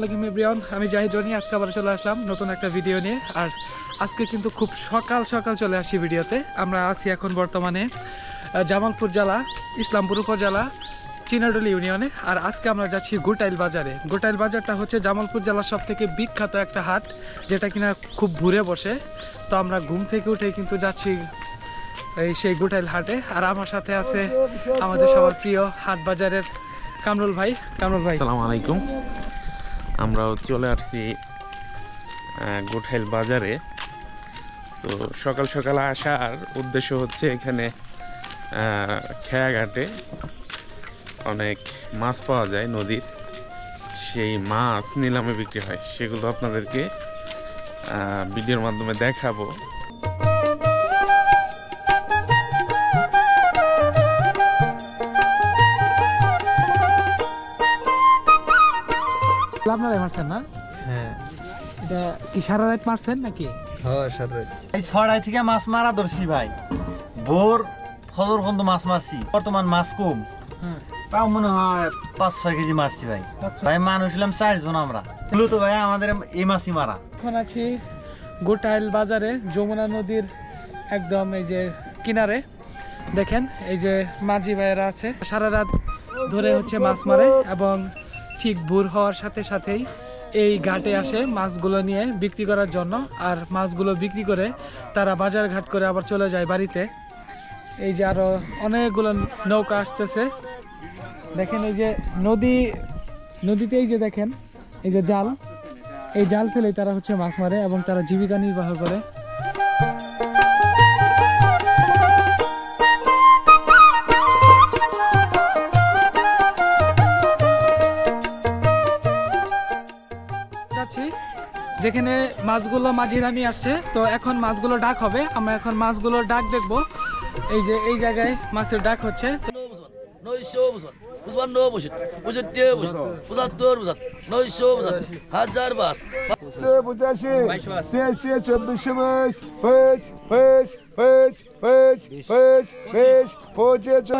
আলাইকুম এভরিওয়ান, আমি জাহিদ রনি। আজকে আবার চলে আসলাম নতুন একটা ভিডিও নিয়ে। আর আজকে কিন্তু খুব সকাল সকাল চলে আসি ভিডিওতে। আমরা আছি এখন বর্তমানে জামালপুর জেলা, ইসলামপুর উপজেলা, চিনাডলি ইউনিয়নে। আর আজকে আমরা যাচ্ছি গোটাইল বাজারে। গোটাইল বাজারটা হচ্ছে জামালপুর জেলার সব থেকে বিখ্যাত একটা হাট, যেটা কিনা খুব ভোরে বসে। তো আমরা ঘুম থেকে উঠে কিন্তু যাচ্ছি এই সেই গোটাইল হাটে। আর আমার সাথে আছে আমাদের সবার প্রিয় হাট বাজারের কামরুল ভাই। কামরুল ভাই, আসসালামু আলাইকুম। আমরাও চলে আসছি গোটাইল বাজারে। তো সকাল সকাল আসার উদ্দেশ্য হচ্ছে এখানে খেয়াঘাটে অনেক মাছ পাওয়া যায় নদীর, সেই মাছ নিলামে বিক্রি হয়। সেগুলো আপনাদেরকে ভিডিওর মাধ্যমে দেখাবো। আপনারাই মারছেন না? হ্যাঁ, এটা কি সারা রাত মারছেন নাকি? হ্যাঁ সারা রাত। এই 6টায় থেকে মাছ মারা ধরছি ভাই, ভোর ফজর পর্যন্ত মাছ মারছি। বর্তমান মাছ কম, তাও মনে হয় 5-6 কেজি মারছি ভাই। ভাই মানুষ হলাম 4 জন আমরা, তো ভাই আমাদের এই মাছই মারা। এখন আছি গোটাইল বাজারে, যমুনা নদীর একদম এই যে কিনারে। দেখেন এই যে মাঝি ভাইয়েরা আছে, সারা রাত ধরে হচ্ছে মাছ মারে এবং ঠিক ভোর হওয়ার সাথে সাথেই এই ঘাটে আসে মাছগুলো নিয়ে বিক্রি করার জন্য। আর মাছগুলো বিক্রি করে তারা বাজার ঘাট করে আবার চলে যায় বাড়িতে। এই যে আরো অনেকগুলো নৌকা আসতেছে। দেখেন এই যে নদীতে এই যে দেখেন এই যে জাল, এই জাল ফেলে তারা হচ্ছে মাছ মারে এবং তারা জীবিকা নির্বাহ করে। যেখানে মাছগুলো মাঝিরা নিয়ে আসছে, তো এখন মাছগুলো ডাক হবে। আমরা এখন মাছগুলো ডাক দেখবো। এই যে এই জায়গায় মাছের ডাক হচ্ছে।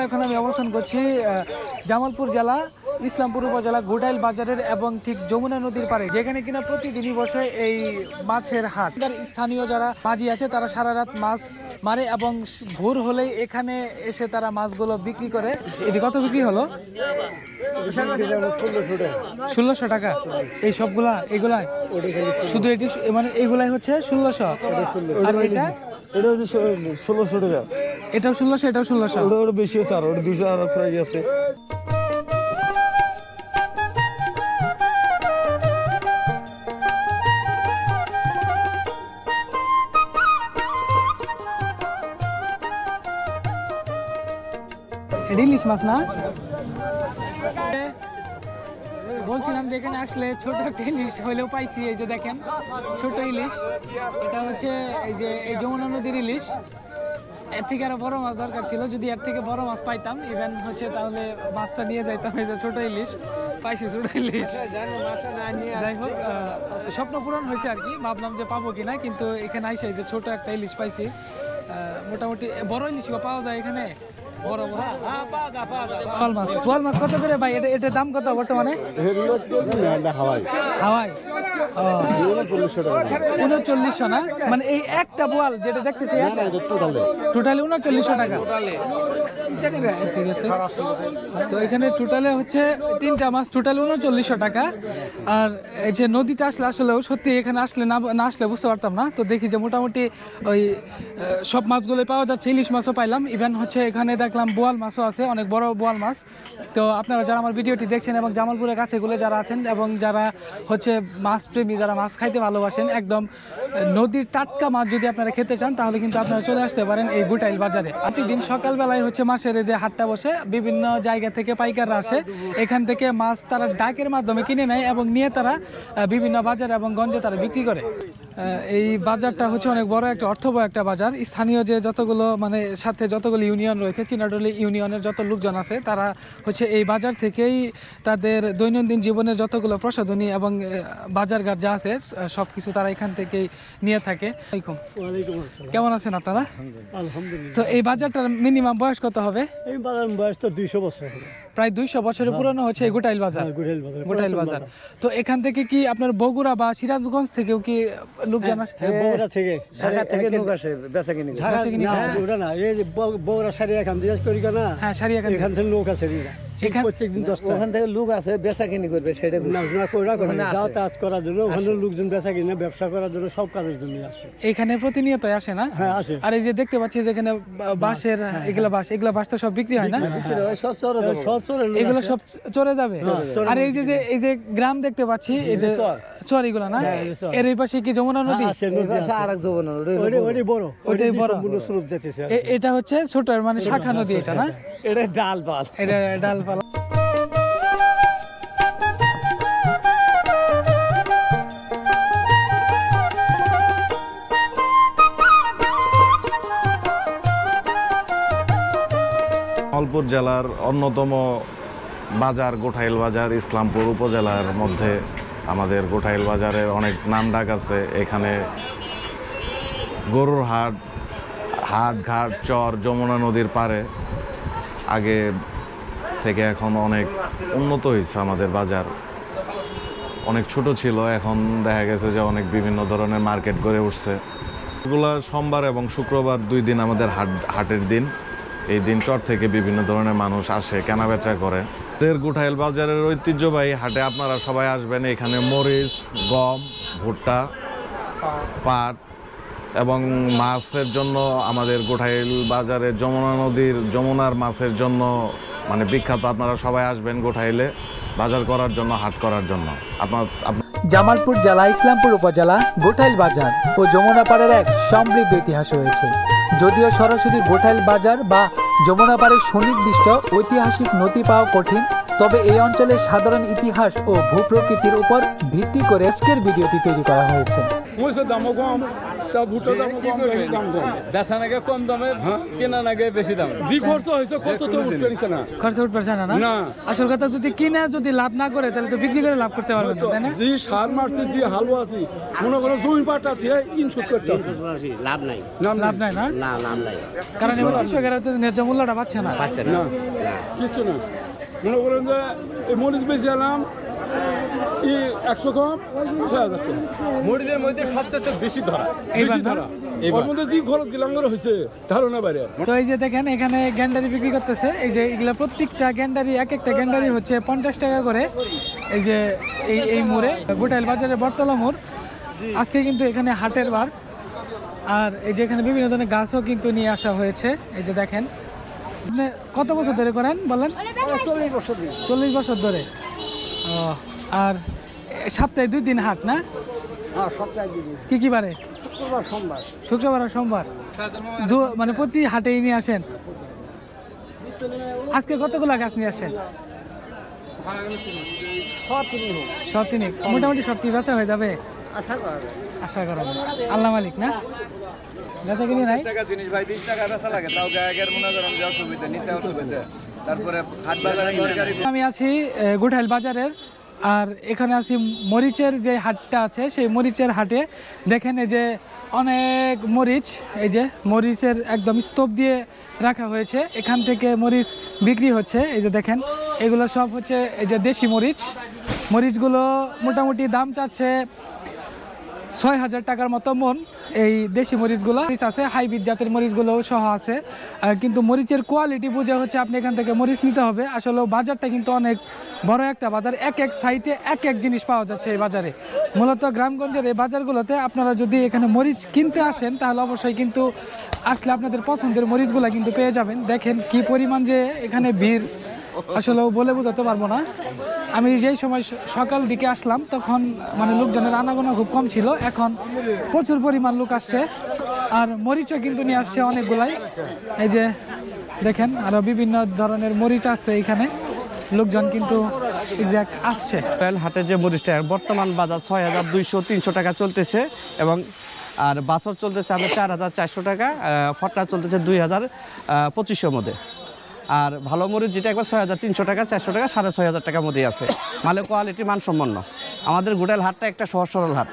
এখন আমি অবস্থান করছি জামালপুর জেলা, ইসলামপুর উপজেলা, গোটাইল বাজারের এবং ঠিক যমুনা নদীর পাড়ে, যেখানে কিনা প্রতিদিনই বসে এই মাছের হাট। স্থানীয় যারা মাঝি আছে তারা সারা রাত মাছ মারে এবং ভোর হলেই এখানে এসে তারা মাছগুলো বিক্রি করে। এটি কত বিক্রি হলো? 1600 টাকা। এই সবগুলা এগুলাই শুধু এটি মানে এগুলাই হচ্ছে 1600। আর এটা হচ্ছে 1600 টাকা। এটাও 1600, এটাও 1600। ওটা বেশি আছে, আর ওটা 200 আর প্রাইস আছে। ইলিশ মাছ না? বলছিলাম যে এখানে আসলে ছোট একটা ইলিশ হলেও পাইছি। এই যে দেখেন ছোট ইলিশ, এটা হচ্ছে এই যে এই যমুনা নদীর ইলিশ। এর থেকে আরো বড় মাছ দরকার ছিল, যদি এর থেকে বড় মাছ পাইতাম ইভেন হচ্ছে তাহলে মাছটা নিয়ে যাইতাম। এই যে ছোট ইলিশ পাইছি, ছোট ইলিশ। যাই হোক, স্বপ্ন পূরণ হয়েছে আর কি। ভাবলাম যে পাবো কিনা, কিন্তু এখানে আইসা এই যে ছোট একটা ইলিশ পাইছি। মোটামুটি বড় ইলিশ পাওয়া যায় এখানে, বড় বড় বোয়াল মাছ। বোয়াল মাছ কত করে ভাই? এটার দাম কত বর্তমানে? হাওয়াই 3900 না? মানে এই একটা বোয়াল যেটা দেখতেছি টোটালি 3900 টাকা। ঠিক আছে, তো এখানে টোটালে হচ্ছে 3টা মাছ, টোটালি 3900 টাকা। আর এই যে নদীতে আসলেও সত্যি এখানে আসলে না আসলে বুঝতে পারতাম না। তো দেখি যে মোটামুটি ওই সব মাছগুলোই পাওয়া যাচ্ছে। ইলিশ মাছও পাইলাম, ইভেন হচ্ছে এখানে দেখলাম বোয়াল মাছও আছে, অনেক বড় বোয়াল মাছ। তো আপনারা যারা আমার ভিডিওটি দেখছেন এবং জামালপুরের কাছেগুলো যারা আছেন এবং যারা হচ্ছে মাছ প্রেমী, যারা মাছ খাইতে ভালোবাসেন, একদম নদীর টাটকা মাছ যদি আপনারা খেতে চান তাহলে কিন্তু আপনারা চলে আসতে পারেন এই গোটাইল বাজারে। প্রতিদিন সকালবেলায় হচ্ছে মাছের এই যে হাটটা বসে, বিভিন্ন জায়গা থেকে পাইকাররা আসে, এখান থেকে মাছ তারা ডাকের মাধ্যমে কিনে নেয় এবং নিয়ে তারা বিভিন্ন বাজারে এবং গঞ্জে তারা বিক্রি করে। এই বাজারটা হচ্ছে অনেক বড় একটা অর্থবহ একটা বাজার। স্থানীয় যে যতগুলো মানে সাথে যতগুলো ইউনিয়ন রয়েছে, চিনাডলি ইউনিয়নের যত লোকজন আছে তারা হচ্ছে এই বাজার থেকেই তাদের দৈনন্দিন জীবনের যতগুলো প্রসাধনী এবং বাজারঘাট যা আছে সব কিছু তারা এখান থেকেই নিয়ে থাকে। কেমন আছেন আপনারা? আলহামদুলিল্লাহ। তো এই বাজারটার মিনিমাম বয়স কত হবে? এই বাজার বয়স তো 200 বছর হলো। প্রায় 200 বছরের পুরনো হচ্ছে এই গোটাইল বাজার। গোটাইল বাজার। তো এখান থেকে কি আপনার বগুড়া বা সিরাজগঞ্জ থেকেও কি লোকজন আসে? বগুড়া থেকে, ঢাকা থেকে লোক আসে বেচাকিনি। না ওটা না, এই যে বগুড়া সারিয়া খান জিজ্ঞেস করি না। হ্যাঁ, সারিয়া খান। এখান থেকে লোক আছে প্রত্যেকদিন 10টা। ওখান থেকে লোক আছে বেচাকিনি করবে, সেটা না যাতায়াত করার জন্য, ওখানে লোকজন বেচাকিনি ব্যবসা করার জন্য সব কাজের জন্য আসে। এখানে প্রতিনিয়ত আসে না? হ্যাঁ আসে। আর এই যে দেখতে পাচ্ছি যেখানে বাঁশের এগুলা বাঁশ তো সব বিক্রি হয় না? সব চরে এগুলো সব চলে যাবে। আর এই যে এই যে গ্রাম দেখতে পাচ্ছি, এই যে চর এগুলো না, এর এই পাশে কি যমুনা নদী? আর এক যমুনা ওইটাই বড়, ওইটাই বড় স্রোত যেতেছে। এটা হচ্ছে ছোট মানে শাখা নদী এটা না? এটা ডালপাল, এটা ডালপালা। জামালপুর জেলার অন্যতম বাজার গোঠাইল বাজার, ইসলামপুর উপজেলার মধ্যে আমাদের গোঠাইল বাজারের অনেক নামডাক আছে। এখানে গরুর হাট, ঘাট, চর, যমুনা নদীর পাড়ে আগে থেকে এখন অনেক উন্নত হয়েছে। আমাদের বাজার অনেক ছোট ছিল, এখন দেখা গেছে যে অনেক বিভিন্ন ধরনের মার্কেট গড়ে উঠছে। এগুলা সোমবার এবং শুক্রবার 2 দিন আমাদের হাটের দিন। এই দিন চর থেকে বিভিন্ন ধরনের মানুষ আসে, কেনাবেচা করে। গোঠাইল বাজারের ঐতিহ্যবাহী হাটে আপনারা সবাই আসবেন। এখানে মরিচ, গম, ভুট্টা, পাট এবং মাছের জন্য আমাদের গোঠাইল বাজারে যমুনার মাছের জন্য মানে বিখ্যাত। আপনারা সবাই আসবেন গোঠাইলে বাজার করার জন্য, হাট করার জন্য। জামালপুর জেলা, ইসলামপুর উপজেলা, গোঠাইল বাজার ও যমুনাপাড়ের এক সমৃদ্ধ ইতিহাস রয়েছে। যদিও সরাসরি গোঠাইল বাজার বা যমুনাপাড়ের সুনির্দিষ্ট ঐতিহাসিক নথি পাওয়া কঠিন, তবে এই অঞ্চলের সাধারণ ইতিহাস ও ভূপ্রকৃতির উপর ভিত্তি করে আজকের ভিডিওটি তৈরি করা হয়েছে। খরচা উঠবে না। আসল কথা যদি কিনা যদি লাভ না করে তাহলে তো বিক্রি করে লাভ করতে পারবে না, তাই না? যে সার মারছে, যে হালুয়া আছে, মনে করো জমি পাটা দিয়ে ইনশুট করতে আছে, লাভ নাই। লাভ নাই না? না, লাভ নাই। কারণ এবার কৃষকেরা তো ন্যায্য মূল্যটা পাচ্ছে না। না কিচ্ছু না। মনে করেন যে এই মরিচ বেশি আলাম 100 কম 6000 টাকা। মরিচের মধ্যে সবচেয়ে বেশি ধরা, ওর মধ্যে যে খরচ গেলাম হয়েছে ধারণা বাইরে। তো এই যে দেখেন এখানে গ্যান্ডারি বিক্রি করতেছে। এই যে এগুলা প্রত্যেকটা গ্যান্ডারি, এক একটা গ্যান্ডারি হচ্ছে 50 টাকা করে। এই যে এই মোড়ে, গোটাইল বাজারের বটতলা মোড়। আজকে কিন্তু এখানে হাটের বার। আর এই যে এখানে বিভিন্ন ধরনের গাছও কিন্তু নিয়ে আসা হয়েছে। এই যে দেখেন, আপনি কত বছর ধরে করেন বলেন? 40 বছর ধরে। আর সপ্তাহে 2 দিন হাট না? কি কি বারে? শুক্রবার আর সোমবার। মানে প্রতি হাটেই নিয়ে আসেন। আজকে কতগুলা গাছ নিয়ে আসেন? 3 মোটামুটি সবটি বেচা হয়ে যাবে আশা করা যায়। আল্লাহ মালিক না? বেচা কিনি নাই। জিনিস ভাই 20 টাকা বেচা লাগে, তাও গায়ের মনে করেন যে অসুবিধা, নিতে অসুবিধা। তারপরে হাট বাজারে তরকারি। আমি আছি গোঠাইল বাজারের, আর এখানে আছি মরিচের যে হাটটা আছে সেই মরিচের হাটে। দেখেন এই যে অনেক মরিচ, এই যে মরিচের একদম স্তূপ দিয়ে রাখা হয়েছে। এখান থেকে মরিচ বিক্রি হচ্ছে। এই যে দেখেন এগুলো সব হচ্ছে এই যে দেশি মরিচ। মরিচগুলো মোটামুটি দাম চাচ্ছে 6000 টাকার মতো মন। এই দেশি মরিচগুলো আছে, হাইব্রিড জাতের মরিচগুলো সহ আছে। কিন্তু মরিচের কোয়ালিটি বুঝে হচ্ছে আপনি এখান থেকে মরিচ নিতে হবে। আসলে বাজারটা কিন্তু অনেক বড় একটা বাজার, এক সাইটে এক জিনিস পাওয়া যাচ্ছে এই বাজারে। মূলত গ্রামগঞ্জের এই বাজারগুলোতে আপনারা যদি এখানে মরিচ কিনতে আসেন তাহলে অবশ্যই কিন্তু আসলে আপনাদের পছন্দের মরিচগুলো কিন্তু পেয়ে যাবেন। দেখেন কি পরিমাণ যে এখানে ভিড়, আসলে বলে বোঝাতে পারবো না। আমি যেই সময় সকাল দিকে আসলাম তখন মানে লোকজনের আনাগোনা খুব কম ছিল, এখন প্রচুর পরিমাণ লোক আসছে। আর মরিচও কিন্তু নিয়ে আসছে অনেকগুলাই। এই যে দেখেন আরো বিভিন্ন ধরনের মরিচ আছে এখানে। লোকজন কিন্তু এক্সাক্ট আসছে? হাটের যে মরিচটা বর্তমান বাজার 6,200-300 টাকা চলতেছে, এবং আর বাছর চলতেছে আমাদের 4,400 টাকা, ফটকা চলতেছে 2,2500 মধ্যে। আর ভালো মরিচ যেটা একবার 6,300 টাকা, 400 টাকা, 6,500 টাকার মধ্যে আছে। মালের কোয়ালিটি মানসম্পন্ন। আমাদের গোটাইল হাটটা একটা সহজ সরল হাট।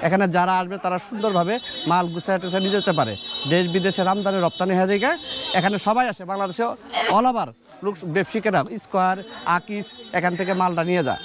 এখানে যারা আসবে তারা সুন্দরভাবে মাল গুছায় টুছায় নিয়ে যেতে পারে। দেশ বিদেশের আমদানি রপ্তানি হয়ে যায়। এখানে সবাই আসে, বাংলাদেশে অল ওভার লোক ব্যবসায়িকেরা স্কোয়ার আকিস এখান থেকে মালটা নিয়ে যায়।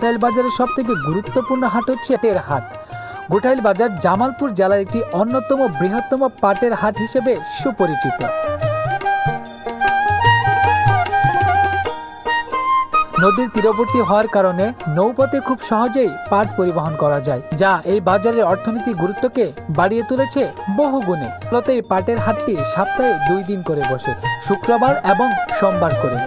গোটাইল বাজারের সব থেকে গুরুত্বপূর্ণ হাট হচ্ছে পাটের হাট। গোটাইল বাজার জামালপুর জেলার একটি অন্যতম বৃহত্তম পাটের হাট হিসেবে সুপরিচিত। নদীর তীরবর্তী হওয়ার কারণে নৌপথে খুব সহজেই পাট পরিবহন করা যায়, যা এই বাজারের অর্থনৈতিক গুরুত্বকে বাড়িয়ে তুলেছে বহুগুণে। মূলত এই পাটের হাটটি সপ্তাহে 2 দিন করে বসে, শুক্রবার এবং সোমবার করে।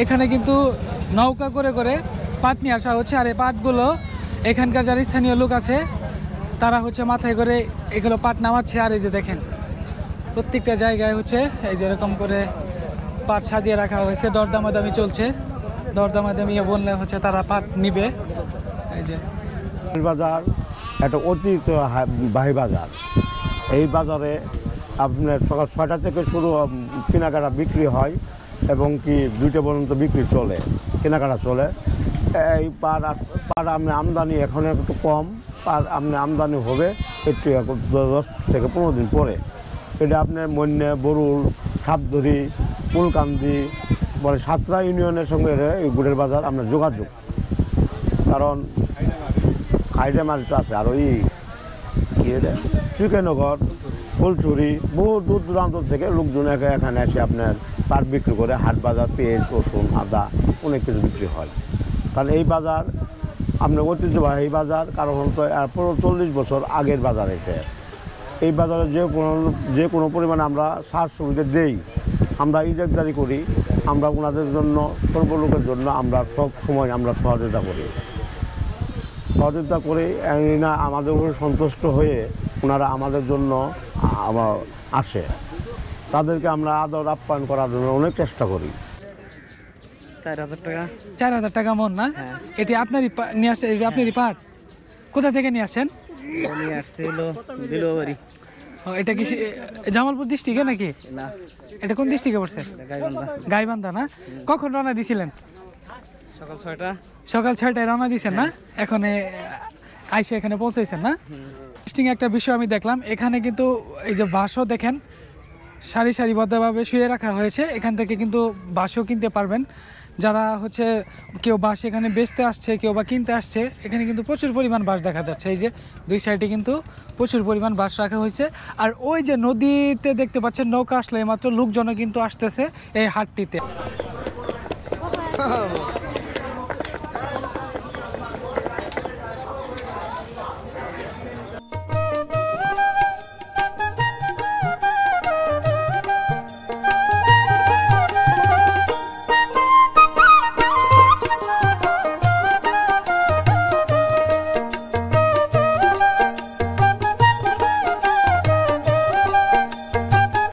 এখানে কিন্তু নৌকা করে করে পাট নিয়ে আসা হচ্ছে, আর এই পাটগুলো এখানকার যারা স্থানীয় লোক আছে তারা হচ্ছে মাথায় করে এগুলো পাট নামাচ্ছে। আর এই যে দেখেন প্রত্যেকটা জায়গায় হচ্ছে এই যে এরকম করে পাট সাজিয়ে রাখা হয়েছে, দরদামাদামি চলছে। দরদামাদামি বললে হচ্ছে তারা পাট নিবে। এই যে বাজার একটা অতিরিক্ত বাহী বাজার। এই বাজারে আপনার সকাল 6টা থেকে শুরু কেনাকাটা বিক্রি হয় এবং কি 2টা পর্যন্ত বিক্রি চলে, কেনাকাটা চলে। এই পাট আপনার আমদানি এখন একটু কম, পাট আপনার আমদানি হবে একটু 10 থেকে 15 দিন পরে। এটা আপনার মন্যে, বরুল, সাপধরি, কুলকান্দি বলে 7টা ইউনিয়নের সঙ্গে এই গুড়ের বাজার আপনার যোগাযোগ। কারণ খাইডে মালটা আছে, আর ওই শ্রীকনগর, ফুলচুরি, বহু দূর দূরান্ত থেকে লোকজন এখানে এসে আপনার পাট বিক্রি করে। হাট বাজার পেঁয়াজ, রসুন, আদা অনেক কিছু বিক্রি হয়। কারণ এই বাজার আপনার ঐতিহ্যবাহী বাজার, কারণ তো 40 বছর আগের বাজার এটা। এই বাজারে যে কোনো পরিমাণে আমরা সার সুবিধা দেই, আমরা ইজারাদারি করি, আমরা ওনাদের জন্য সর্বলোকের জন্য আমরা সব সময় আমরা সহযোগিতা করে না আমাদের উপরে সন্তুষ্ট হয়ে ওনারা আমাদের জন্য আসে। তাদেরকে আমরা আদর আপ্যায়ন করার জন্য অনেক চেষ্টা করি। 4,000 টাকা। 4,000 টাকা মন না? এটি আপনারই নিয়ে আসছে? আপনারই পাট? কোথা থেকে নিয়ে আসেন? নিয়ে আসছিল দিলবাড়ি। এটা কি জামালপুর ডিস্ট্রিক্টে নাকি? না, এটা কোন ডিস্ট্রিক্টে পড়ছে? গাইবান্ধা। গাইবান্ধা না? কখন রওনা দিছিলেন? সকাল 6টা। সকাল 6টায় রওনা দিয়েছেন না? এখন আইসে এখানে পৌঁছেছেন না? ইন্টারেস্টিং একটা বিষয় আমি দেখলাম, এখানে কিন্তু এই যে বাঁশও দেখেন সারি সারিবদ্ধভাবে শুয়ে রাখা হয়েছে। এখান থেকে কিন্তু বাঁশও কিনতে পারবেন। যারা হচ্ছে কেউ বাঁশ এখানে বেচতে আসছে, কেউ বা কিনতে আসছে। এখানে কিন্তু প্রচুর পরিমাণ বাঁশ দেখা যাচ্ছে। এই যে 2 সাইডে কিন্তু প্রচুর পরিমাণ বাঁশ রাখা হয়েছে। আর ওই যে নদীতে দেখতে পাচ্ছেন নৌকা আসলে মাত্র লোকজনও কিন্তু আসতেছে এই হাটটিতে।